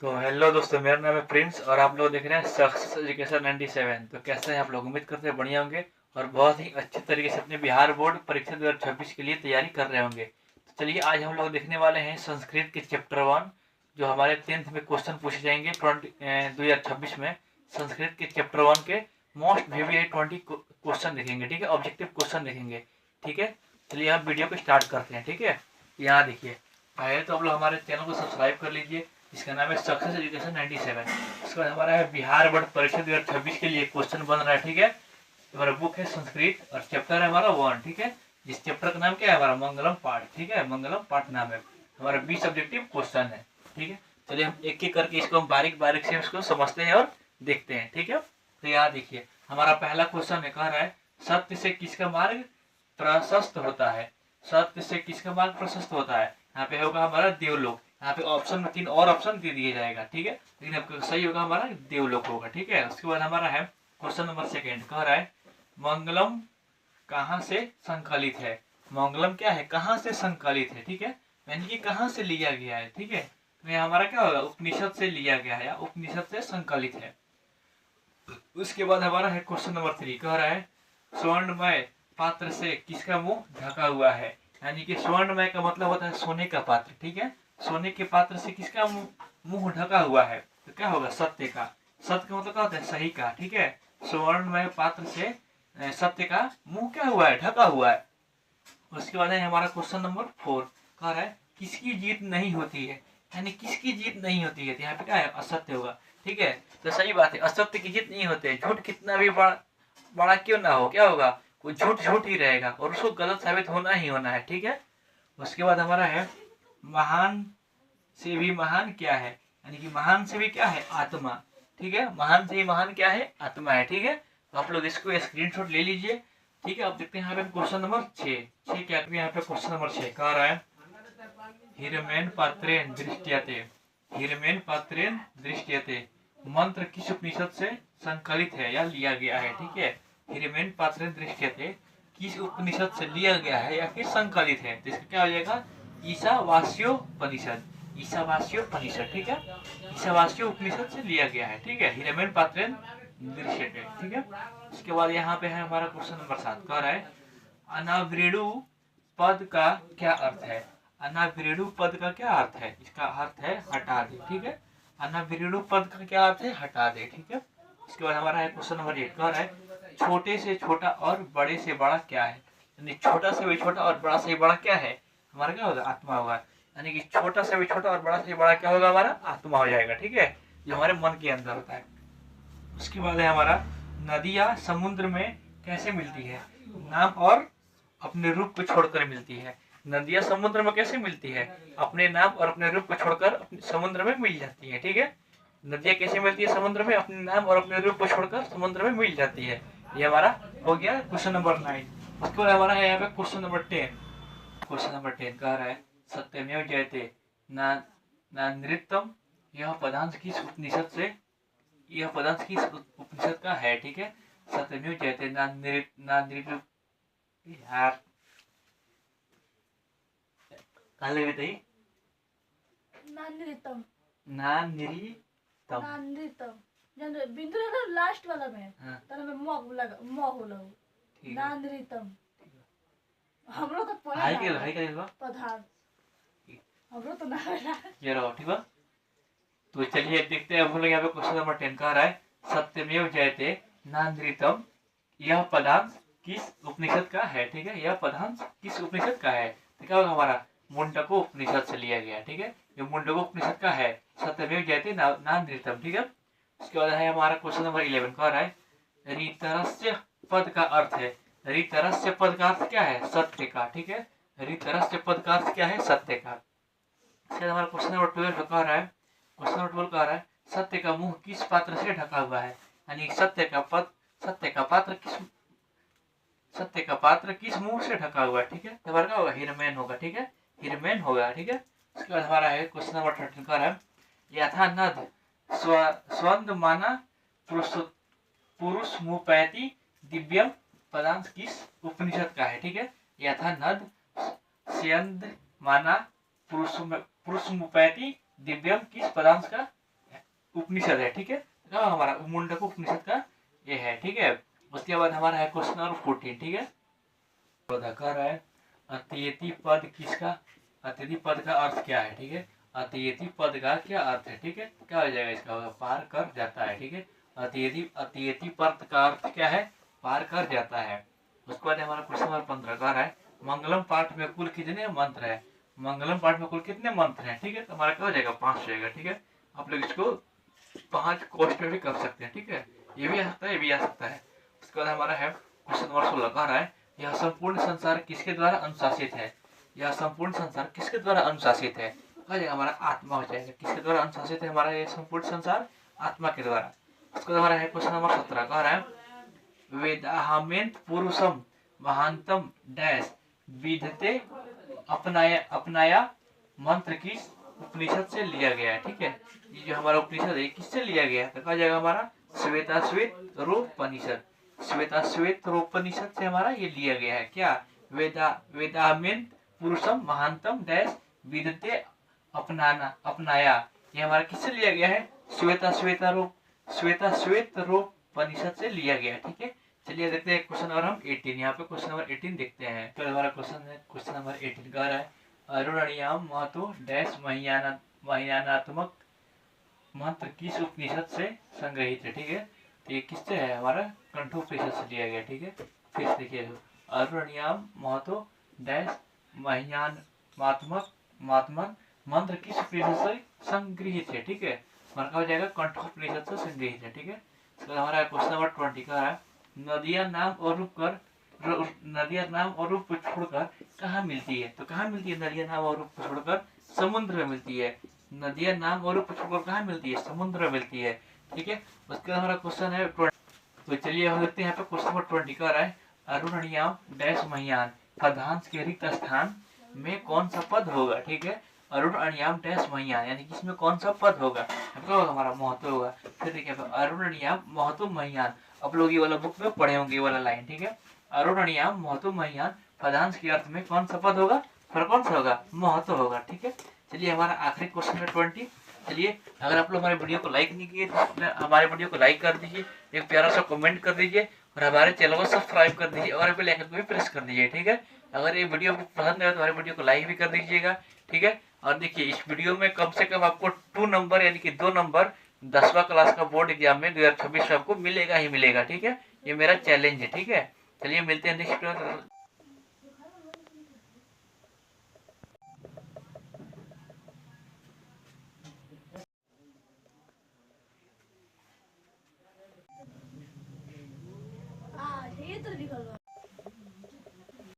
तो हेलो दोस्तों, मेरा नाम है प्रिंस और आप लोग देख रहे हैं सक्सेस एजुकेशन 97। तो कैसे हैं आप लोग? उम्मीद करते हैं बढ़िया होंगे और बहुत ही अच्छे तरीके से अपने बिहार बोर्ड परीक्षा 2026 के लिए तैयारी कर रहे होंगे। तो चलिए आज हम लोग देखने वाले हैं संस्कृत के चैप्टर 1, जो हमारे 10th में क्वेश्चन पूछे जाएंगे 2026 में। संस्कृत के चैप्टर 1 के मोस्ट वीवीआई 20 क्वेश्चन देखेंगे, ठीक है, ऑब्जेक्टिव क्वेश्चन देखेंगे, ठीक है। चलिए आप वीडियो को स्टार्ट करते हैं, ठीक है। यहाँ देखिए, पहले तो आप लोग हमारे चैनल को सब्सक्राइब कर लीजिए, इसका नाम है सक्सेस एजुकेशन 97। इसके बाद हमारा है बिहार बोर्ड परीक्षा 2026 के लिए क्वेश्चन बन रहा है, ठीक है। हमारा बुक है संस्कृत और चैप्टर है हमारा 1, ठीक है। जिस चैप्टर का नाम क्या है हमारा? मंगलम पाठ, ठीक है, मंगलम पाठ नाम है हमारा। 20 ऑब्जेक्टिव क्वेश्चन है, ठीक है। चलिए हम एक एक करके इसको हम बारीक बारीक से इसको समझते हैं और देखते हैं, ठीक है। तो यहाँ देखिए, हमारा पहला क्वेश्चन है, कह रहा है सत्य से किसका मार्ग प्रशस्त होता है? सत्य से किसका मार्ग प्रशस्त होता है? यहाँ पे होगा हमारा देवलोक। यहाँ पे ऑप्शन में 3 और ऑप्शन दे दिया जाएगा, ठीक है, लेकिन आपका सही होगा हमारा देवलोक होगा, ठीक है। उसके बाद हमारा है क्वेश्चन नंबर 2, कह रहा है मंगलम कहाँ से संकलित है? मंगलम क्या है? कहाँ से संकलित है, ठीक है, यानी कि कहाँ से लिया गया है, ठीक है। तो ये हमारा क्या होगा? उपनिषद से लिया गया है या उपनिषद से संकलित है। उसके बाद हमारा है क्वेश्चन नंबर 3, कह रहा है स्वर्णमय पात्र से किसका मुंह ढका हुआ है? यानी कि स्वर्णमय का मतलब होता है सोने का पात्र, ठीक है। सोने के पात्र से किसका मुंह ढका हुआ है? तो क्या होगा? सत्य का। सत्य का मतलब क्या होता है? सही का, ठीक है। स्वर्णमय पात्र से सत्य का मुंह क्या हुआ है? ढका हुआ है। उसके बाद है हमारा क्वेश्चन नंबर 4, कह रहा है किसकी जीत नहीं होती है? यानी किसकी जीत नहीं होती है? तो यहाँ पे क्या है? असत्य होगा, ठीक है। तो सही बात है, असत्य की जीत नहीं होती है। झूठ कितना भी बड़ा बड़ा क्यों ना हो, क्या होगा? वो झूठ झूठ ही रहेगा और उसको गलत साबित होना ही होना है, ठीक है। उसके बाद हमारा है महान से भी महान क्या है? यानी कि महान से भी क्या है? आत्मा, ठीक है। महान से भी महान क्या है? आत्मा है, ठीक है। तो आप लोग इसको स्क्रीनशॉट ले लीजिए, ठीक है। अब देखते हैं यहाँ पे क्वेश्चन नंबर 6 क्या? यहाँ पे क्वेश्चन नंबर 6 कह रहा है हिरमेन पात्रेन दृष्टियते। हिरमेन पात्रेन दृष्टियते मंत्र किस उपनिषद से संकलित है या लिया गया है, ठीक है। हिरमेन पात्रेन दृष्टियते किस उपनिषद से लिया गया है या फिर संकलित है? तो इसका क्या हो जाएगा? ईशावास्योपनिषद। ईशावास्योपनिषद, ठीक है। ईशावास्यो उपनिषद से लिया गया है, ठीक है। हिरमेन पात्रेन दृश्यते, ठीक है। उसके बाद यहाँ पे है हमारा क्वेश्चन नंबर 7, कह रहा है अनावृणु पद का क्या अर्थ है? अनावृणु पद का क्या अर्थ है? इसका अर्थ है हटा दे, ठीक है। अनावृणु पद का क्या अर्थ है? हटा दे, ठीक है। इसके बाद हमारा है क्वेश्चन नंबर 8, कह रहा है छोटे से छोटा और बड़े से बड़ा क्या है? यानी छोटा से भी छोटा और बड़ा से भी बड़ा क्या है? हमारा क्या होगा? आत्मा होगा। यानी कि छोटा से भी छोटा और बड़ा से भी बड़ा क्या होगा? हमारा आत्मा हो जाएगा, ठीक है, जो हमारे मन के अंदर होता है। उसके बाद है हमारा नदियाँ समुद्र में कैसे मिलती है? नाम और अपने रूप को छोड़कर मिलती है। नदियाँ समुद्र में कैसे मिलती है? अपने नाम और अपने रूप को छोड़कर समुद्र में मिल जाती है, ठीक है। नदियाँ कैसे मिलती है समुद्र में? अपने नाम और अपने रूप को छोड़कर समुद्र में मिल जाती है। ये हमारा हो गया क्वेश्चन नंबर 9। उसके बाद हमारा है यहाँ पे क्वेश्चन नंबर 10। क्वेश्चन नंबर 10 कह रहा है सत्यमेव जयते ना ना नृत्यम। यह पदांश किस उपनिषद से यह पदांश किस उपनिषद का है, ठीक है। सत्यमेव जयते ना नृत्य यार कहाँ लग रही थी? नानृतम। नानृतम। नानृतम जन बिंदु है ना लास्ट वाला में, हाँ। तने में म लगा म होला हो। ठीक है। नानृतम हमरो तो पढ़े हाई ना के बा पदार्थ हमरो तो ना होला। ये रहो, ठीक है। तो चलिए देखते हैं हम लोग यहाँ पे क्वेश्चन नंबर 10 कह रहा है सत्यमेव जयते नानृतम। यह पदांश किस उपनिषद का है, ठीक है। यह पदांश किस उपनिषद का है? तो क्या होगा हमारा? मुंडको उपनिषद से लिया गया, ठीक है। ये मुंडको उपनिषद का है, सत्यमेव जयते नानृतम, ठीक है। उसके बाद है हमारा क्वेश्चन नंबर 11 कह रहा है ऋतरस्य पद का अर्थ है। ऋतरस्य पद का अर्थ क्या है? सत्य का, ठीक है। ऋतरस्य पद का अर्थ क्या है? सत्य का। इसके बाद हमारा क्वेश्चन नंबर 12 कह रहा है क्वेश्चन नंबर 12 कह रहा है सत्य का मुंह किस पात्र से ढका हुआ है? यानी सत्य का पात्र किस मुंह से ढका हुआ है, ठीक है। तो हमारा क्या होगा? हिरमेन होगा, ठीक है, हिरमेन होगा, ठीक है। उसके बाद हमारा है क्वेश्चन नंबर 13 कह रहा है यथा नद स्वंद माना पुरुष मुपैति दिव्यम पदांश किस उपनिषद का है, ठीक है। यथा नद स्यंद माना पुरुष मुपैति दिव्यम किस पदांश का उपनिषद है, ठीक है। क्या हमारा मुंडक उपनिषद का ये है, ठीक है। उसके बाद हमारा है क्वेश्चन नंबर 14, ठीक है। कह रहा है अतियति पद किसका, अतियति पद का अर्थ क्या है, ठीक है। अतियति पद का क्या अर्थ है, ठीक है। क्या हो जाएगा इसका, होगा पार कर जाता है, ठीक है। अतियति पद का अर्थ क्या है, पार कर जाता है। उसके बाद हमारा क्वेश्चन नंबर 15 कह रहा है मंगलम पाठ में कुल कितने मंत्र है, मंगलम पाठ में कुल कितने मंत्र हैं, ठीक है। तो हमारा क्या हो जाएगा 5 हो जाएगा, ठीक है। आप लोग इसको 5 कॉस्ट में भी कर सकते हैं, ठीक है। ये भी आ सकता है, ये भी आ सकता है। उसके बाद हमारा है क्वेश्चन नंबर 16 कह रहा है यह संपूर्ण संसार किसके द्वारा अनुशासित है, यह संपूर्ण संसार किसके द्वारा अनुशासित है। कहा जाएगा हमारा आत्मा हो जाएगा, किसके द्वारा अनुशासित है हमारा ये संपूर्ण संसार, आत्मा के द्वारा। उसके बाद हमारा है क्वेश्चन नंबर 17 कह रहा है वेदाहमेंत पुरुषम महानतम डैश विधते अपनाया अपनाया मंत्र किस उपनिषद से लिया गया है, ठीक है। ये जो हमारा उपनिषद है किससे लिया गया है, तो कहा जाएगा हमारा श्वेताश्वेत रोपनिषद, श्वेताश्वेत रोपनिषद से हमारा ये लिया गया है। क्या वेदामेंत पुरुषम महानतम डैश विधते अपनाना अपनाया, ये हमारा किससे लिया गया है, श्वेताश्वेत रोपनिषद से लिया गया है, ठीक है। चलिए देखते हैं क्वेश्चन नंबर हम 18, यहाँ पे क्वेश्चन नंबर 18 देखते हैं। तो हमारा क्वेश्चन है क्वेश्चन नंबर 18 कह रहा है अरुणियाम महतो डैश महियानात्मक मंत्र किस उपनिषद से संग्रहित है, ठीक है। तो ये किससे है, हमारा कंठोपनिषद से लिया गया, ठीक है। फिर देखिए अरुणियाम महतो डैश महियानात्मक मात्मन मंत्र किस उपनिषद से संग्रहित है, ठीक है। हमारा हो जाएगा कंठोपनिषद से संग्रहित है, ठीक है। तो हमारा क्वेश्चन नंबर 20 का है नदियां नाम और रूप कर नदियां नाम और रूप छोड़कर कहाँ मिलती है, तो कहाँ मिलती है नदियां नाम और रूप छोड़कर, समुद्र में मिलती है। नदियां नाम और रूप छोड़कर कहाँ मिलती है, समुद्र में मिलती है, ठीक है। उसके बाद हमारा क्वेश्चन है 20। तो चलिए हम देखते हैं यहाँ पे क्वेश्चन नंबर 20 का रहा है अरुणियाम डैश महियान पदांश के रिक्त स्थान में कौन सा पद होगा, ठीक है। अरुण अणियाम डैश महियान यानी कि इसमें कौन सा पद होगा, क्या होगा हमारा महत्व होगा। फिर देखिए अरुण अणियाम महत्व महियान, आप लोग ये वाला बुक में पढ़े होंगे ये वाला लाइन, ठीक है। अरुण अणियाम महत्व महियान पदांश के अर्थ में कौन सा पद होगा, फिर कौन सा होगा, महत्व होगा, ठीक है। चलिए हमारा आखिरी क्वेश्चन है 20। चलिए अगर आप लोग हमारे वीडियो को लाइक नहीं किए तो हमारे वीडियो को लाइक कर दीजिए, एक प्यारा सा कमेंट कर दीजिए और हमारे चैनल को सब्सक्राइब कर दीजिए और बेल आइकन को भी प्रेस कर दीजिए, ठीक है। अगर ये वीडियो आपको पसंद आए तो हमारे वीडियो को लाइक भी कर दीजिएगा, ठीक है। और देखिए इस वीडियो में कम से कम आपको 2 नंबर यानी कि 2 नंबर 10वां क्लास का बोर्ड एग्जाम में 2026 में आपको मिलेगा ही मिलेगा, ठीक है। ये मेरा चैलेंज है, ठीक है। चलिए मिलते हैं नेक्स्ट वीडियो। ये तो लिखल बा।